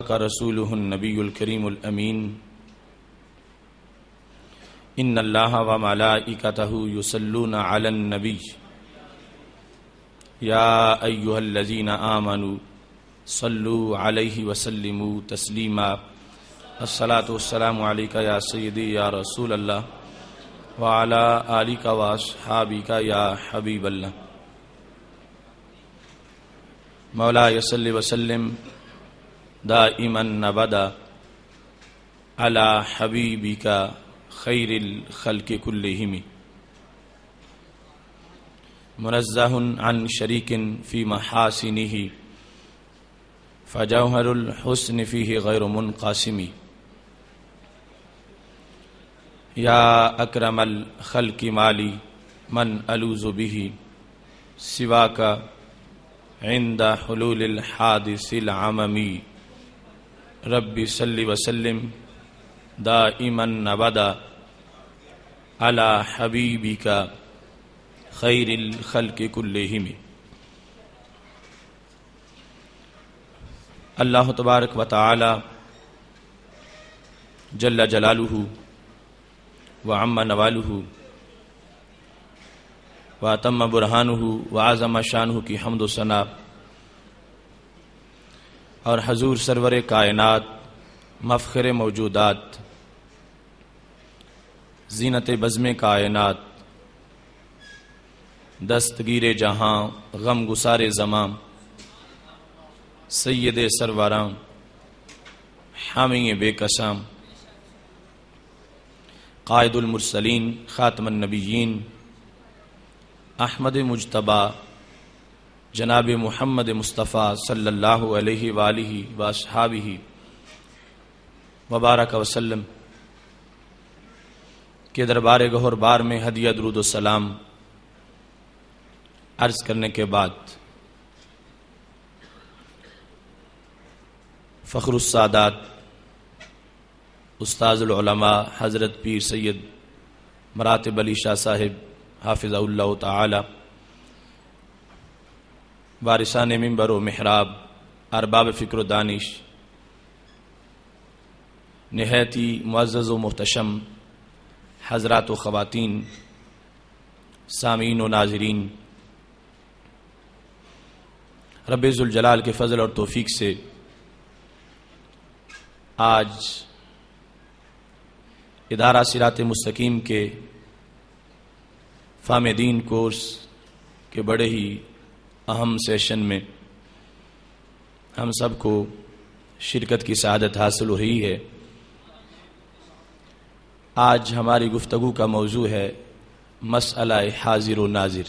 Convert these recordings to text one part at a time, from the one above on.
صدق رسوله النبي الكريم الأمين إن الله وملائكته يصلون على النبي يا أيها الذين آمنوا صلوا عليه وسلموا تسليما الصلاة والسلام عليك يا سيدي يا رسول الله وعلى آلك وأصحابك يا حبيب الله مولاي صل وسلم دائما ابدا على حبيبك خير الخلق كلهم منزه عن شريك في محاسنه فجوهر الحسن فيه غير منقسم يا أكرم الخلق مالي من ألوذ به سواك عند حلول الحادث العممي رب صل وسلم دائما ابدا على حبيبك خير الخلق كلهم. اللہ تبارک و تعالی جل جلالہ وعم نوالہ واتم برہانہ وعظم شانہ کی حمد و ثنا اور حضور سرور کائنات مفخر موجودات زینت بزم کائنات دستگیر جہاں غم گسار زماں سید سرواراں حامی بے قسام قائد المرسلین خاتم النبیین احمد مجتبی جناب محمد مصطفیٰ صلی اللہ علیہ وآلہ واصحابہ وبارک وسلم کے دربار گہر بار میں ہدیہ درود و سلام عرض کرنے کے بعد فخر السادات استاذ العلماء حضرت پیر سید مراتب علی شاہ صاحب حافظ اللہ تعالی وارثان منبر و محراب ارباب فکر و دانش نہایتی معزز و محتشم حضرات و خواتین سامعین و ناظرین، رب ذوالجلال کے فضل اور توفیق سے آج ادارہ صراط مستقیم کے فہم دین کورس کے بڑے ہی اہم سیشن میں ہم سب کو شرکت کی سعادت حاصل ہو رہی ہے. آج ہماری گفتگو کا موضوع ہے مسئلہ حاضر و ناظر.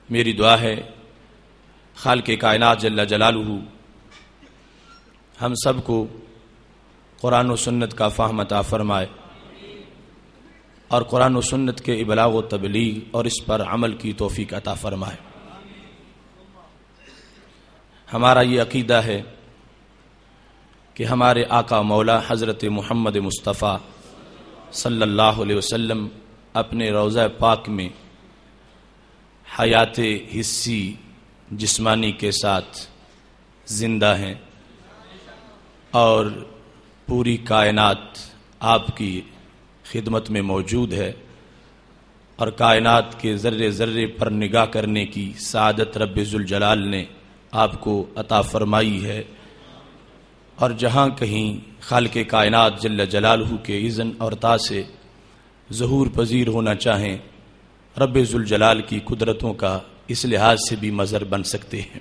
میری دعا ہے خالق کائنات جل جلالہ ہم سب کو قرآن و سنت کا فہم عطا فرمائے اور قرآن و سنت کے ابلاغ و تبلیغ اور اس پر عمل کی توفیق عطا فرمائے. ہمارا یہ عقیدہ ہے کہ ہمارے آقا مولا حضرت محمد مصطفیٰ صلی اللہ علیہ وسلم اپنے روضہ پاک میں حیات حسی جسمانی کے ساتھ زندہ ہیں اور پوری کائنات آپ کی خدمت میں موجود ہے اور کائنات کے ذرے ذرے پر نگاہ کرنے کی سعادت رب ذوالجلال نے آپ کو عطا فرمائی ہے. اور جہاں کہیں خالق کائنات جل جلالہ کے اذن اور عطا سے ظہور پذیر ہونا چاہیں رب ذوالجلال کی قدرتوں کا اس لحاظ سے بھی مظہر بن سکتے ہیں.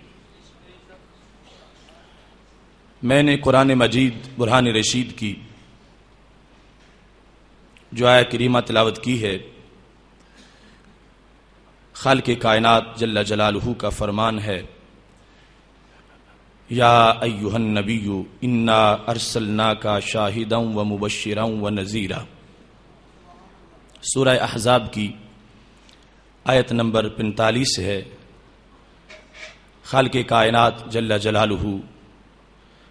میں نے قرآن مجید برہان رشید کی جو آیہ کریمہ تلاوت کی ہے، خالق کائنات جل جلالہ کا فرمان ہے یا ایھا النبی انا ارسلناک شاہدا ومبشرا ونذیرا. سورہ احزاب کی آیت نمبر 45 ہے. خالق کائنات جل جلالہ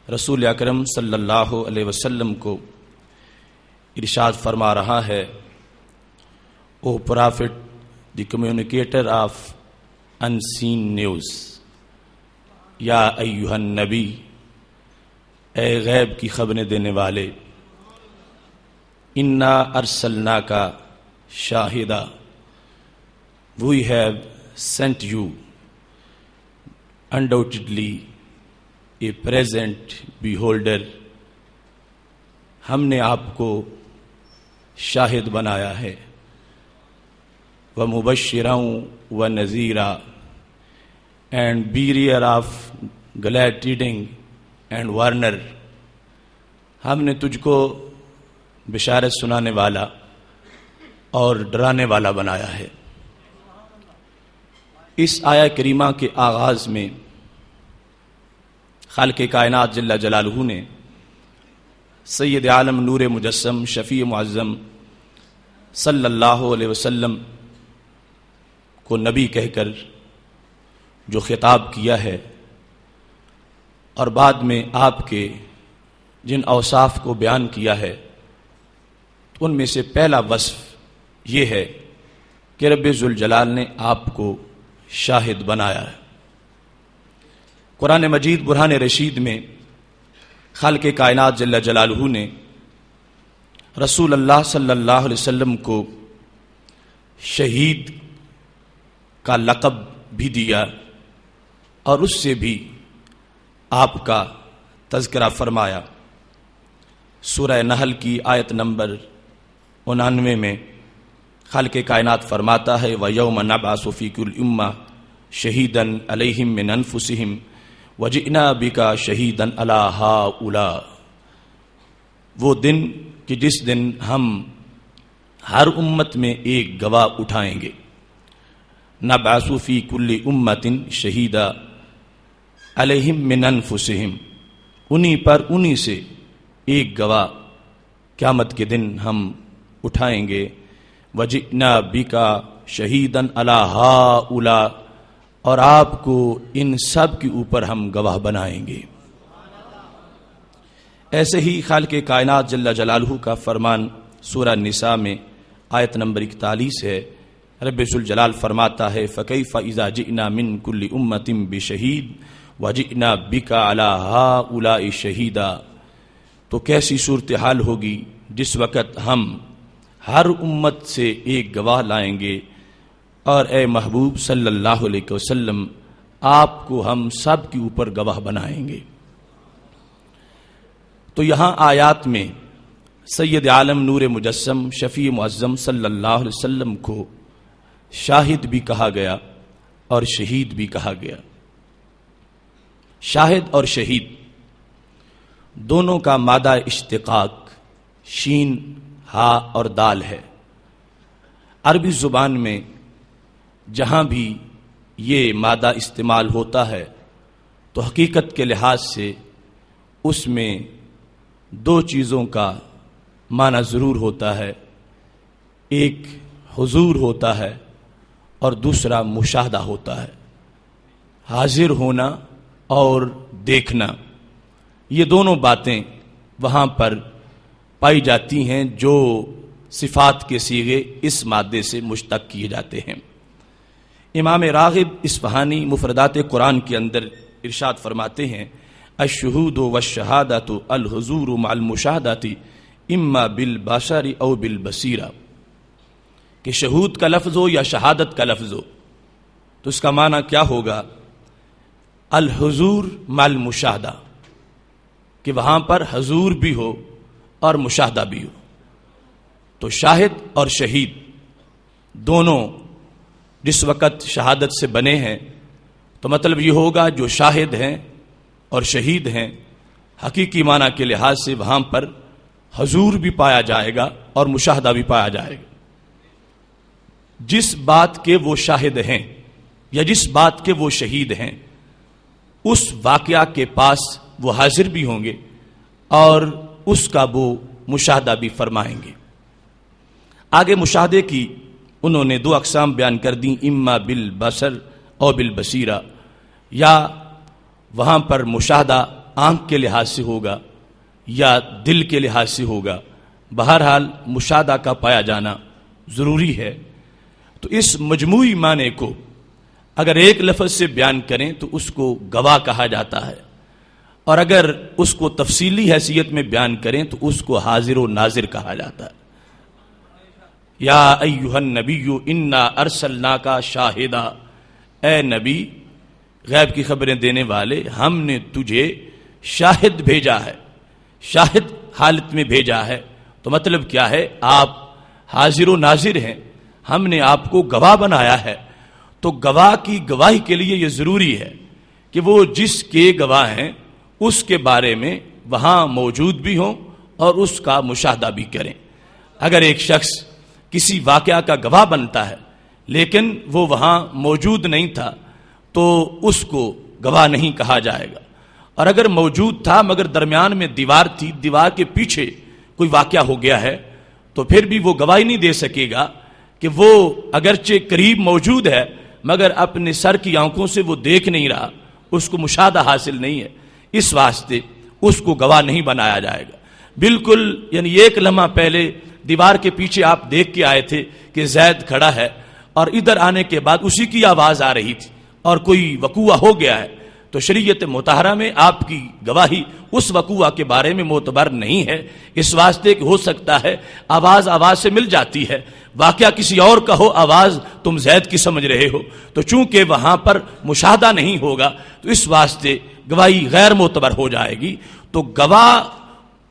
رسول اکرم صلی اللہ علیہ وسلم کو ارشاد فرما رہا ہے، O prophet the communicator of unseen news, یا ایھا النبی، اے غیب کی خبریں دینے والے، انا ارسلناک شاہدا، we have sent you undoubtedly a present beholder، ہم نے آپ کو شاہد بنایا ہے، وَمُبَشِّرًا وَنَذِيرًا، and bearer of glad tiding and warner، ہم نے تجھ کو بشارت سنانے والا اور ڈرانے والا بنایا ہے۔ اس آیہ کریمہ کے آغاز میں خالق کائنات جل جلالہ نے سید عالم نور مجسم شفیع معظم صلی اللہ علیہ وسلم کو نبی کہہ کر جو خطاب کیا ہے، اور بعد میں آپ کے جن اوصاف کو بیان کیا ہے، ان میں سے پہلا وصف یہ ہے کہ رب ذوالجلال نے آپ کو شاہد بنایا ہے۔ قرآن مجید برہان رشید میں خالق کائنات جل جلالہ نے رسول اللہ صلی اللہ علیہ وسلم کو شہید کا لقب بھی دیا، اور اس سے بھی آپ کا تذکرہ فرمایا۔ سورہ نحل کی آیت نمبر 99 میں خالق کائنات فرماتا ہے وَيَوْمَ نَبْعَثُ فِي كُلِّ أُمَّةٍ شَهِيدًا عَلَيْهِمْ مِنْ أَنفُسِهِمْ وَجِئْنَا بِكَ شَهِيدًا عَلَى هَؤُلَاءِ، وہ دن کہ جس دن ہم ہر امت میں ایک گواہ اٹھائیں گے، نَبْعَثُ فِي كُلِّ أُمَّةٍ شَهِيدًا عَلَيْهِمْ مِنْ أَنفُسِهِمْ، انہی پر انہی سے ایک گواہ قیامت کے دن ہم اٹھائیں گے، وَجِئْنَا بِكَ شَهِيدًا عَلَى هَؤُلَاءِ، اور آپ کو ان سب کے اوپر ہم گواہ بنائیں گے۔ ایسے ہی خالق کائنات جل جلالہ کا فرمان سورہ نساء میں آیت نمبر 41 ہے، رب ذوالجلال فرماتا ہے فَكَيْفَ إِذَا جِئْنَا مِن كُلِّ أُمَّةٍ بِشَهِيدٍ وَجِئْنَا بِكَ عَلَى هَؤُلَاءِ شَهِيدًا، تو کیسی صورتحال ہوگی جس وقت ہم ہر امت سے ایک گواہ لائیں گے، اور اے محبوب صلی اللہ علیہ وسلم آپ کو ہم سب کے اوپر گواہ بنائیں گے۔ تو یہاں آیات میں سید عالم نور مجسم شفیع معظم صلی اللہ علیہ وسلم کو شاہد بھی کہا گیا اور شہید بھی کہا گیا۔ شاہد اور شہید دونوں کا مادہ اشتقاق شین ہا اور دال ہے۔ عربی زبان میں جہاں بھی یہ مادہ استعمال ہوتا ہے تو حقیقت کے لحاظ سے اس میں دو چیزوں کا معنی ضرور ہوتا ہے، ایک حضور ہوتا ہے اور دوسرا مشاہدہ ہوتا ہے، حاضر ہونا اور دیکھنا۔ یہ دونوں باتیں وہاں پر پائی جاتی ہیں جو صفات کے صیغے اس مادے سے مشتق کیے جاتے ہیں۔ امام راغب اصفہانی مفردات قرآن کے اندر ارشاد فرماتے ہیں الشہود والشہادۃ الحضور مع المشاہدۃ اما بالبصر او بالبصیرہ، کہ شہود کا لفظ ہو یا شہادت کا لفظ ہو تو اس کا معنی کیا ہوگا؟ الحضور مع المشاہدہ، کہ وہاں پر حضور بھی ہو اور مشاہدہ بھی ہو۔ تو شاہد اور شہید دونوں جس وقت شہادت سے بنے ہیں تو مطلب یہ ہوگا جو شاہد ہیں اور شہید ہیں حقیقی معنی کے لحاظ سے وہاں پر حضور بھی پایا جائے گا اور مشاہدہ بھی پایا جائے گا۔ جس بات کے وہ شاہد ہیں یا جس بات کے وہ شہید ہیں اس واقعہ کے پاس وہ حاضر بھی ہوں گے اور اس کا وہ مشاہدہ بھی فرمائیں گے۔ آگے مشاہدے کی انہوں نے دو اقسام بیان کر دیں، اما بالبصر اور بالبصیرہ، یا وہاں پر مشاہدہ آنکھ کے لحاظ سے ہوگا یا دل کے لحاظ سے ہوگا، بہرحال مشاہدہ کا پایا جانا ضروری ہے۔ تو اس مجموعی معنی کو اگر ایک لفظ سے بیان کریں تو اس کو گواہ کہا جاتا ہے، اور اگر اس کو تفصیلی حیثیت میں بیان کریں تو اس کو حاضر و ناظر کہا جاتا ہے۔ یا ایھا النبی انا ارسلناک شاہدا، اے نبی غیب کی خبریں دینے والے، ہم نے تجھے شاہد بھیجا ہے، شاہد حالت میں بھیجا ہے۔ تو مطلب کیا ہے؟ آپ حاضر و ناظر ہیں، ہم نے آپ کو گواہ بنایا ہے۔ تو گواہ کی گواہی کے لیے یہ ضروری ہے کہ وہ جس کے گواہ ہیں اس کے بارے میں وہاں موجود بھی ہوں اور اس کا مشاہدہ بھی کریں۔ اگر ایک شخص کسی واقعہ کا گواہ بنتا ہے لیکن وہ وہاں موجود نہیں تھا تو اس کو گواہ نہیں کہا جائے گا، اور اگر موجود تھا مگر درمیان میں دیوار تھی، دیوار کے پیچھے کوئی واقعہ ہو گیا ہے تو پھر بھی وہ گواہی نہیں دے سکے گا کہ وہ اگرچہ قریب موجود ہے مگر اپنے سر کی آنکھوں سے وہ دیکھ نہیں رہا، اس کو مشاہدہ حاصل نہیں ہے، اس واسطے اس کو گواہ نہیں بنایا جائے گا۔ بالکل یعنی ایک لمحہ پہلے دیوار کے پیچھے آپ دیکھ کے آئے تھے کہ زید کھڑا ہے، اور ادھر آنے کے بعد اسی کی آواز آ رہی تھی اور کوئی وقوع ہو گیا ہے، تو شریعت مطہرہ میں آپ کی گواہی اس وقوع کے بارے میں معتبر نہیں ہے، اس واسطے کہ ہو سکتا ہے آواز سے مل جاتی ہے، واقعہ کسی اور کا ہو، آواز تم زید کی سمجھ رہے ہو، تو چونکہ وہاں پر مشاہدہ نہیں ہوگا تو اس واسطے گواہی غیر معتبر ہو جائے گی۔ تو گواہ،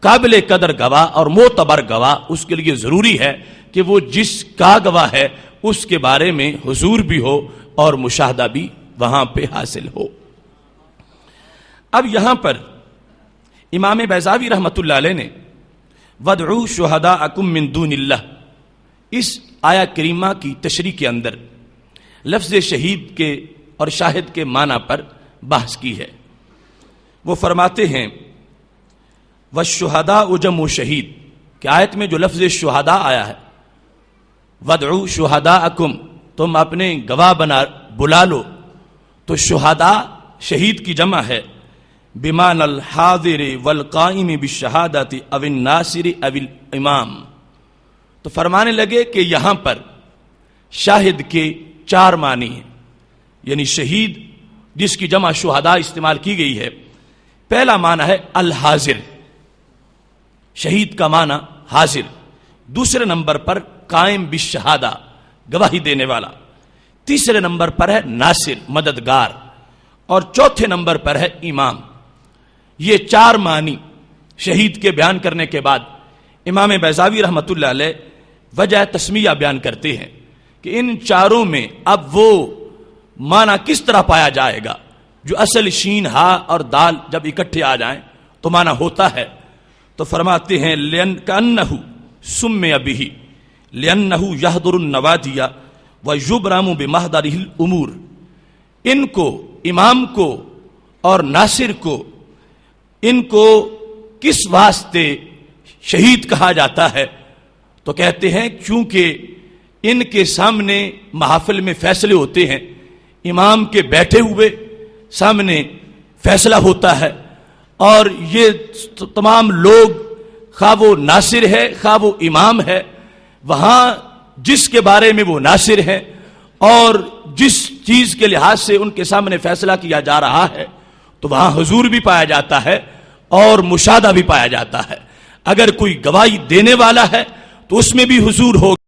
قابل قدر گواہ اور معتبر گواہ، اس کے لیے ضروری ہے کہ وہ جس کا گواہ ہے اس کے بارے میں حضور بھی ہو اور مشاہدہ بھی وہاں پہ حاصل ہو۔ اب یہاں پر امام بیضاوی رحمۃ اللہ علیہ نے وَادْعُوا شُهَدَاءَكُم مِّن دُونِ اللَّهِ اس آیا کریمہ کی تشریح کے اندر لفظ شہید کے اور شاہد کے معنی پر بحث کی ہے۔ وہ فرماتے ہیں وَالشُّهَدَاءُ جَمْعُ شہید کہ آیت میں جو لفظ شہداء آیا ہے، وَادْعُوا شُهَدَاءَكُم تم اپنے گواہ بلا لو، تو شہداء شہید کی جمع ہے، بمان الحاضر والقائم بالشہادت او الناصر او الامام۔ تو فرمانے لگے کہ یہاں پر شاہد کے 4 معنی ہیں، یعنی شہید جس کی جمع شہداء استعمال کی گئی ہے، پہلا معنی ہے الحاضر، شہید کا معنی حاضر، دوسرے نمبر پر قائم بالشہادہ گواہی دینے والا، تیسرے نمبر پر ہے ناصر مددگار، اور چوتھے نمبر پر ہے امام۔ یہ 4 معنی شہید کے بیان کرنے کے بعد امام بیضاوی رحمۃ اللہ علیہ وجہ تسمیہ بیان کرتے ہیں کہ ان 4 میں اب وہ معنی کس طرح پایا جائے گا جو اصل شین ہا اور دال جب اکٹھے آ جائیں تو معنی ہوتا ہے۔ تو فرماتے ہیں کأنہ سمّی بہ لأنہ یحضر النوادی ویبرم بمحضرہ الامور۔ ان کو، امام کو اور ناصر کو، ان کو کس واسطے شہید کہا جاتا ہے؟ تو کہتے ہیں چونکہ ان کے سامنے محافل میں فیصلے ہوتے ہیں، امام کے بیٹھے ہوئے سامنے فیصلہ ہوتا ہے، اور یہ تمام لوگ خواہ وہ ناصر ہے خواہ وہ امام ہے، وہاں جس کے بارے میں وہ ناصر ہے اور جس چیز کے لحاظ سے ان کے سامنے فیصلہ کیا جا رہا ہے تو وہاں حضور بھی پایا جاتا ہے اور مشاہدہ بھی پایا جاتا ہے۔ اگر کوئی گواہی دینے والا ہے تو اس میں بھی حضور ہوگا۔